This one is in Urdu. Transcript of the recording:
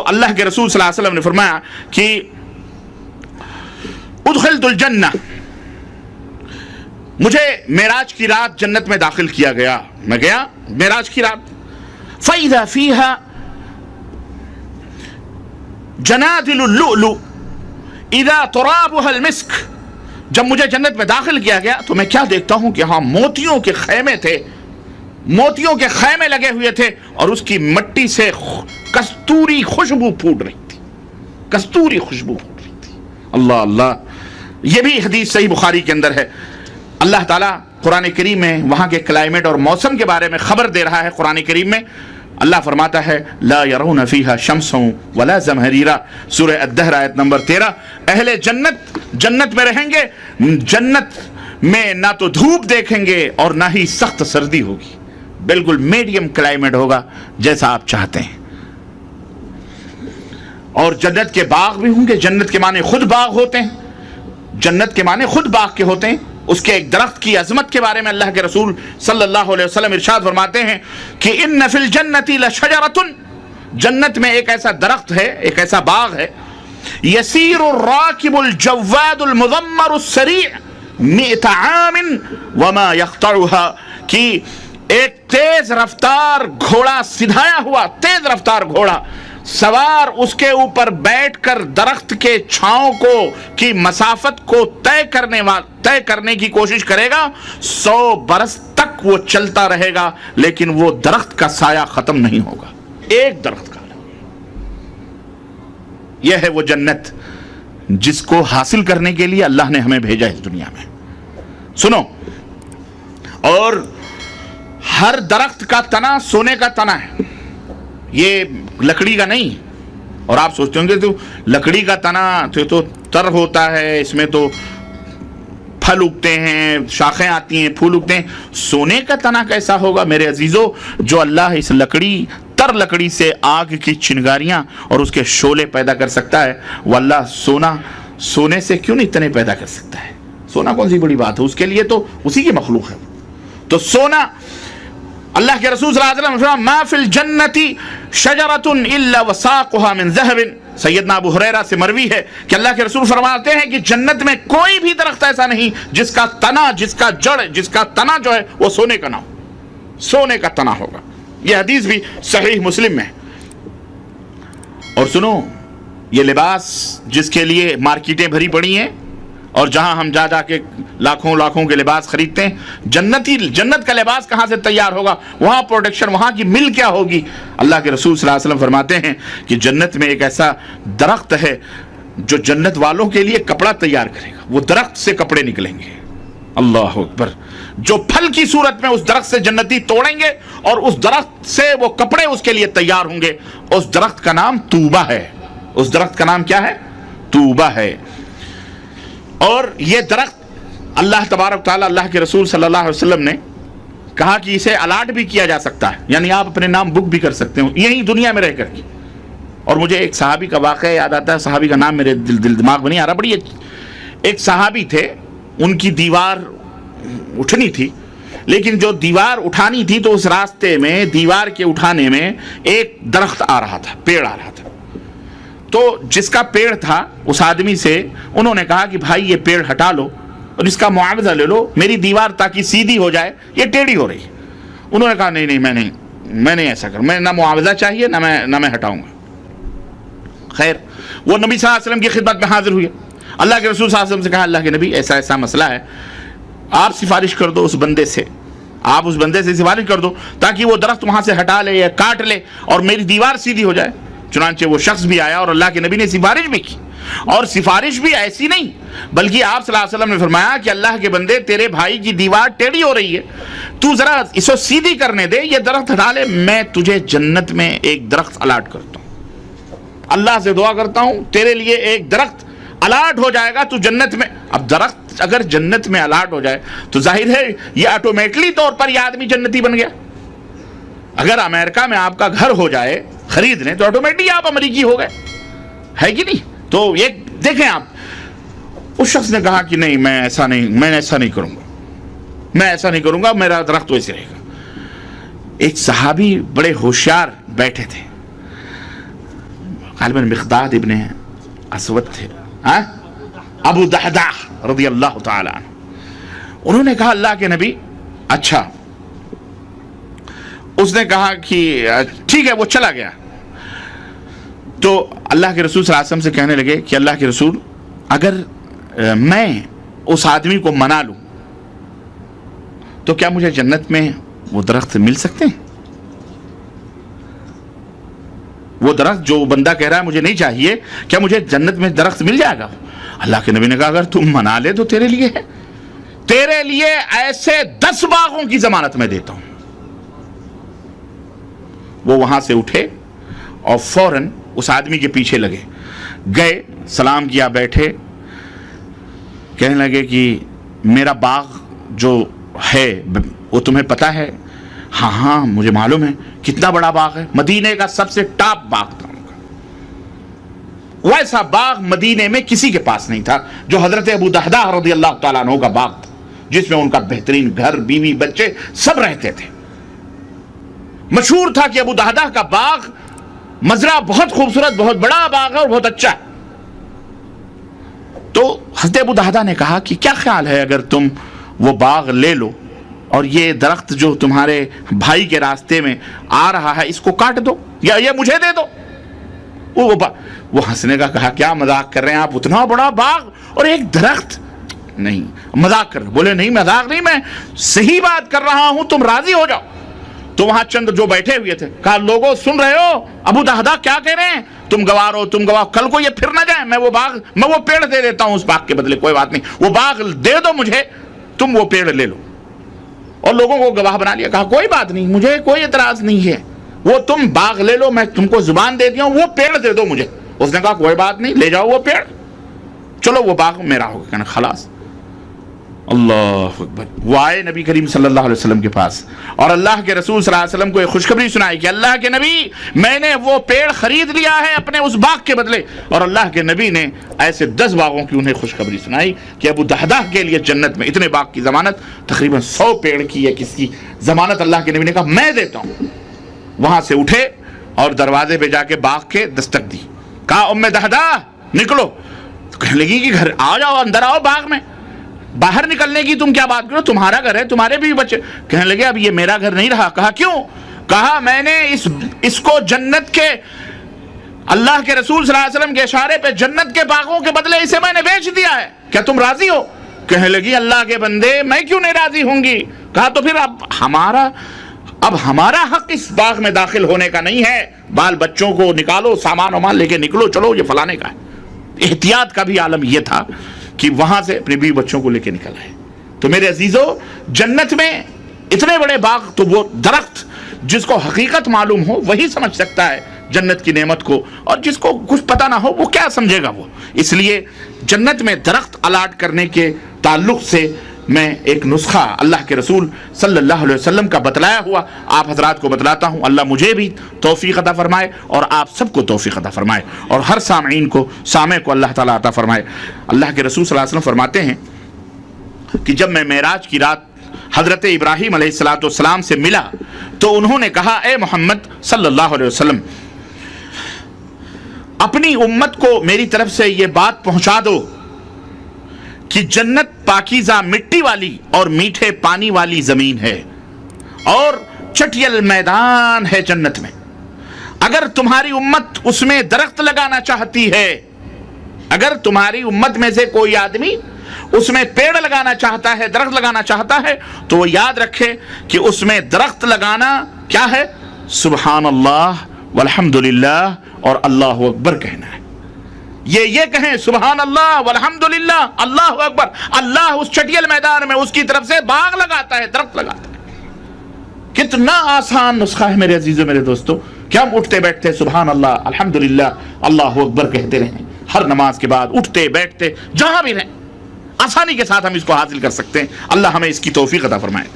اللہ کے رسول صلی اللہ علیہ وسلم نے فرمایا کہ ادخلت الجنہ، مجھے معراج کی رات جنت میں داخل کیا گیا، میں گیا معراج کی رات، فَإِذَا فِيهَا جنادل اللؤلؤ اذا ترابها المسک، جب مجھے جنت میں داخل کیا گیا تو میں کیا دیکھتا ہوں کہ ہاں موتیوں کے خیمے تھے، موتیوں کے خیمے لگے ہوئے تھے اور اس کی مٹی سے کستوری خوشبو پھوٹ رہی تھی، کستوری خوشبو پھوٹ رہی تھی۔ اللہ اللہ، یہ بھی حدیث صحیح بخاری کے اندر ہے۔ اللہ تعالیٰ قرآن کریم میں وہاں کے کلائمیٹ اور موسم کے بارے میں خبر دے رہا ہے۔ قرآن کریم میں اللہ فرماتا ہے لا يرون فيها شمس ولا زمهريرا، سورہ الدہر آیت نمبر 13۔ اہل جنت جنت میں رہیں گے، جنت میں نہ تو دھوپ دیکھیں گے اور نہ ہی سخت سردی ہوگی، بالکل میڈیم کلائمیٹ ہوگا جیسا آپ چاہتے ہیں۔ اور جنت کے باغ بھی ہوں گے، جنت کے معنی خود باغ ہوتے ہیں، جنت کے معنی خود باغ کے ہوتے ہیں۔ اس کے ایک درخت کی عظمت کے بارے میں اللہ کے رسول صلی اللہ علیہ وسلم ارشاد فرماتے ہیں کہ ان فی الجنت لشجرۃ، جنت میں ایک ایسا درخت ہے، ایک ایسا باغ ہے، یسیر الراکب الجواد المضمر السریع 100 عام وما یقطعها، کہ ایک تیز رفتار گھوڑا، سدھایا ہوا تیز رفتار گھوڑا سوار اس کے اوپر بیٹھ کر درخت کے چھاؤں کو کی مسافت کو طے کرنے کی کوشش کرے گا، 100 برس تک وہ چلتا رہے گا لیکن وہ درخت کا سایہ ختم نہیں ہوگا، ایک درخت کا۔ یہ ہے وہ جنت جس کو حاصل کرنے کے لیے اللہ نے ہمیں بھیجا اس دنیا میں۔ سنو، اور ہر درخت کا تنا سونے کا تنا ہے، یہ لکڑی کا نہیں۔ اور آپ سوچتے ہوں گے تو لکڑی کا تنا تو تر ہوتا ہے، اس میں تو پھل اگتے ہیں، شاخیں آتی ہیں، پھول اگتے ہیں، سونے کا تنا کیسا ہوگا میرے عزیزو؟ جو اللہ اس لکڑی، تر لکڑی سے آگ کی چنگاریاں اور اس کے شعلے پیدا کر سکتا ہے، وہ اللہ سونے سے کیوں نہیں تنے پیدا کر سکتا ہے؟ سونا کون سی بڑی بات ہے، اس کے لیے تو اسی کی مخلوق ہے۔ تو سونا، اللہ کے رسول صلی اللہ علیہ وسلم فرمایا ما فی الجنت شجرۃ الا وساقها من ذهب، سیدنا ابو ہریرہ سے مروی ہے کہ اللہ کے رسول فرماتے ہیں کہ جنت میں کوئی بھی درخت ایسا نہیں جس کا تنا، جس کا جڑ، جس کا تنا جو ہے وہ سونے کا نہ ہو، سونے کا تنا ہوگا۔ یہ حدیث بھی صحیح مسلم میں ہے۔ اور سنو، یہ لباس جس کے لیے مارکیٹیں بھری پڑی ہیں اور جہاں ہم جا کے لاکھوں کے لباس خریدتے ہیں، جنت کا لباس کہاں سے تیار ہوگا؟ وہاں پروڈکشن، وہاں کی مل کیا ہوگی؟ اللہ کے رسول صلی اللہ علیہ وسلم فرماتے ہیں کہ جنت میں ایک ایسا درخت ہے جو جنت والوں کے لیے کپڑا تیار کرے گا، وہ درخت سے کپڑے نکلیں گے۔ اللہ اکبر، جو پھل کی صورت میں اس درخت سے جنتی توڑیں گے اور اس درخت سے وہ کپڑے اس کے لیے تیار ہوں گے، اس درخت کا نام توبہ ہے۔ اس درخت کا نام کیا ہے؟ توبہ ہے۔ اور یہ درخت اللہ تبارک تعالیٰ، اللہ کے رسول صلی اللہ علیہ وسلم نے کہا کہ اسے الاٹ بھی کیا جا سکتا ہے، یعنی آپ اپنے نام بک بھی کر سکتے ہو یہی دنیا میں رہ کر کے۔ اور مجھے ایک صحابی کا واقعہ یاد آتا ہے، صحابی کا نام میرے دل دماغ میں نہیں آ رہا، بڑی ایک صحابی تھے، ان کی دیوار اٹھنی تھی، لیکن جو دیوار اٹھانی تھی تو اس راستے میں دیوار کے اٹھانے میں ایک درخت آ رہا تھا، پیڑ آ رہا تھا۔ تو جس کا پیڑ تھا اس آدمی سے انہوں نے کہا کہ بھائی یہ پیڑ ہٹا لو اور اس کا معاوضہ لے لو، میری دیوار تاکہ سیدھی ہو جائے، یہ ٹیڑھی ہو رہی ہے۔ انہوں نے کہا نہیں میں نہیں ایسا کروں، میں نہ معاوضہ چاہیے نہ میں ہٹاؤں گا۔ خیر، وہ نبی صلی اللہ علیہ وسلم کی خدمت میں حاضر ہوئے، اللہ کے رسول صلی اللہ علیہ وسلم سے کہا اللہ کے نبی ایسا مسئلہ ہے، آپ سفارش کر دو اس بندے سے، آپ اس بندے سے سفارش کر دو تاکہ وہ درخت وہاں سے ہٹا لے یا کاٹ لے اور میری دیوار سیدھی ہو جائے۔ چنانچہ وہ شخص بھی آیا اور اللہ کے نبی نے سفارش بھی کی، اور سفارش بھی ایسی نہیں بلکہ آپ صلی اللہ علیہ وسلم نے فرمایا کہ اللہ کے بندے، تیرے بھائی کی دیوار ٹیڑھی ہو رہی ہے، تو ذرا اسے سیدھی کرنے دے، یہ درخت ہٹا لے، میں تجھے جنت میں ایک درخت الاٹ کرتا ہوں، اللہ سے دعا کرتا ہوں تیرے لیے ایک درخت الاٹ ہو جائے گا، تو جنت میں۔ اب درخت اگر جنت میں الاٹ ہو جائے تو ظاہر ہے یہ آٹومیٹلی طور پر یہ آدمی جنتی بن گیا۔ اگر امریکہ میں آپ کا گھر ہو جائے خریدنے تو آٹومیٹلی آپ امریکی ہو گئے، ہے کہ نہیں؟ تو یہ دیکھیں آپ، اس شخص نے کہا کہ نہیں میں ایسا نہیں کروں گا، میرا درخت ویسے رہے گا۔ ایک صحابی بڑے ہوشیار بیٹھے تھے، غالباً مقداد ابن اسود تھے، ابو دحداح رضی اللہ تعالی عنہ، انہوں نے کہا اللہ کے نبی اچھا، اس نے کہا کہ ٹھیک ہے، وہ چلا گیا۔ تو اللہ کے رسول صلی اللہ علیہ وسلم سے کہنے لگے کہ اللہ کے رسول اگر میں اس آدمی کو منا لوں تو کیا مجھے جنت میں وہ درخت مل سکتے ہیں؟ وہ درخت جو بندہ کہہ رہا ہے مجھے نہیں چاہیے، کیا مجھے جنت میں درخت مل جائے گا؟ اللہ کے نبی نے کہا اگر تم منا لے تو تیرے لیے ہے، تیرے لیے ایسے 10 باغوں کی ضمانت میں دیتا ہوں۔ وہ وہاں سے اٹھے اور فوراً اس آدمی کے پیچھے لگے، گئے، سلام کیا، بیٹھے، کہنے لگے کہ میرا باغ جو ہے وہ تمہیں پتہ ہے؟ ہاں ہاں مجھے معلوم ہے۔ کتنا بڑا باغ ہے؟ مدینے کا سب سے ٹاپ باغ تھا ان کا، ویسا باغ مدینے میں کسی کے پاس نہیں تھا جو حضرت ابو دحداح رضی اللہ تعالیٰ عنہ کا باغ تھا، جس میں ان کا بہترین گھر، بیوی، بچے سب رہتے تھے۔ مشہور تھا کہ ابو دحداح کا باغ مزرعہ بہت خوبصورت، بہت بڑا باغ ہے اور بہت اچھا ہے۔ تو حضرت ابو دحداح نے کہا کہ کیا خیال ہے اگر تم وہ باغ لے لو اور یہ درخت جو تمہارے بھائی کے راستے میں آ رہا ہے اس کو کاٹ دو یا یہ مجھے دے دو؟ وہ ہنسنے کا کہا کیا مذاق کر رہے ہیں آپ، اتنا بڑا باغ اور ایک درخت؟ نہیں مذاق کر رہے۔ بولے نہیں مذاق نہیں، میں صحیح بات کر رہا ہوں، تم راضی ہو جاؤ۔ تو وہاں چند جو بیٹھے ہوئے تھے کہا لوگوں سن رہے ہو ابو دحداح کیا کہہ رہے ہیں؟ تم گوارو، تم گواہ، کل کو یہ پھر نہ جائے، میں وہ پیڑ دے دیتا ہوں اس باغ کے بدلے، کوئی بات نہیں، وہ باغ دے دو مجھے، تم وہ پیڑ لے لو۔ اور لوگوں کو گواہ بنا لیا، کہا کوئی بات نہیں، مجھے کوئی اعتراض نہیں ہے، وہ تم باغ لے لو، میں تم کو زبان دے دیا ہوں، وہ پیڑ دے دو مجھے۔ اس نے کہا کوئی بات نہیں، لے جاؤ وہ پیڑ، چلو وہ باغ میرا ہوگا، کہنا خلاص۔ اللہ اکبر۔ وہ آئے نبی کریم صلی اللہ علیہ وسلم کے پاس اور اللہ کے رسول صلی اللہ علیہ وسلم کو ایک خوشخبری سنائی کہ اللہ کے نبی میں نے وہ پیڑ خرید لیا ہے اپنے اس باغ کے بدلے۔ اور اللہ کے نبی نے ایسے 10 باغوں کی انہیں خوشخبری سنائی کہ ابو دحداح کے لیے جنت میں اتنے باغ کی ضمانت، تقریباً 100 پیڑ کی یا کس کی ضمانت اللہ کے نبی نے کہا میں دیتا ہوں۔ وہاں سے اٹھے اور دروازے پہ جا کے باغ کے دستک دی، کہا ام دحداح نکلو۔ تو کہنے لگی کہ گھر آ جاؤ، اندر آؤ باغ میں، باہر نکلنے کی تم کیا بات کرو، تمہارا گھر ہے، تمہارے بھی بچے۔ کہنے لگے اب یہ میرا گھر نہیں رہا۔ کہا کیوں؟ کہا میں نے اس کو جنت کے، اللہ کے رسول صلی اللہ علیہ وسلم کے اشارے پہ جنت کے باغوں کے بدلے اسے میں نے بیچ دیا ہے، کیا تم راضی ہو؟ کہنے لگی اللہ کے بندے میں کیوں نہیں راضی ہوں گی؟ کہا تو پھر اب ہمارا حق اس باغ میں داخل ہونے کا نہیں ہے، بال بچوں کو نکالو، سامان وامان لے کے نکلو، چلو یہ فلانے کا ہے۔ احتیاط کا بھی عالم یہ تھا کہ وہاں سے اپنے بیوی بچوں کو لے کے نکل آئے۔ تو میرے عزیزو، جنت میں اتنے بڑے باغ، تو وہ درخت جس کو حقیقت معلوم ہو وہی سمجھ سکتا ہے جنت کی نعمت کو، اور جس کو کچھ پتہ نہ ہو وہ کیا سمجھے گا وہ۔ اس لیے جنت میں درخت الاٹ کرنے کے تعلق سے میں ایک نسخہ اللہ کے رسول صلی اللہ علیہ وسلم کا بتلایا ہوا آپ حضرات کو بتلاتا ہوں۔ اللہ مجھے بھی توفیق عطا فرمائے اور آپ سب کو توفیق عطا فرمائے، اور ہر سامع کو اللہ تعالیٰ عطا فرمائے۔ اللہ کے رسول صلی اللہ علیہ وسلم فرماتے ہیں کہ جب میں معراج کی رات حضرت ابراہیم علیہ السلام سے ملا تو انہوں نے کہا اے محمد صلی اللہ علیہ وسلم، اپنی امت کو میری طرف سے یہ بات پہنچا دو کہ جنت پاکیزہ مٹی والی اور میٹھے پانی والی زمین ہے اور چٹیل میدان ہے جنت میں۔ اگر تمہاری امت اس میں درخت لگانا چاہتی ہے، اگر تمہاری امت میں سے کوئی آدمی اس میں پیڑ لگانا چاہتا ہے، درخت لگانا چاہتا ہے، تو وہ یاد رکھے کہ اس میں درخت لگانا کیا ہے؟ سبحان اللہ والحمدللہ اور اللہ اکبر کہنا ہے۔ یہ کہیں سبحان اللہ والحمدللہ اللہ اکبر، اللہ اس چٹیل میدان میں اس کی طرف سے باغ لگاتا ہے، درخت لگاتا ہے۔ کتنا آسان نسخہ ہے میرے عزیزوں، میرے دوستو، کہ ہم اٹھتے بیٹھتے سبحان اللہ الحمدللہ اللہ اکبر کہتے رہیں، ہر نماز کے بعد اٹھتے بیٹھتے جہاں بھی رہیں، آسانی کے ساتھ ہم اس کو حاصل کر سکتے ہیں۔ اللہ ہمیں اس کی توفیق عطا فرمائے۔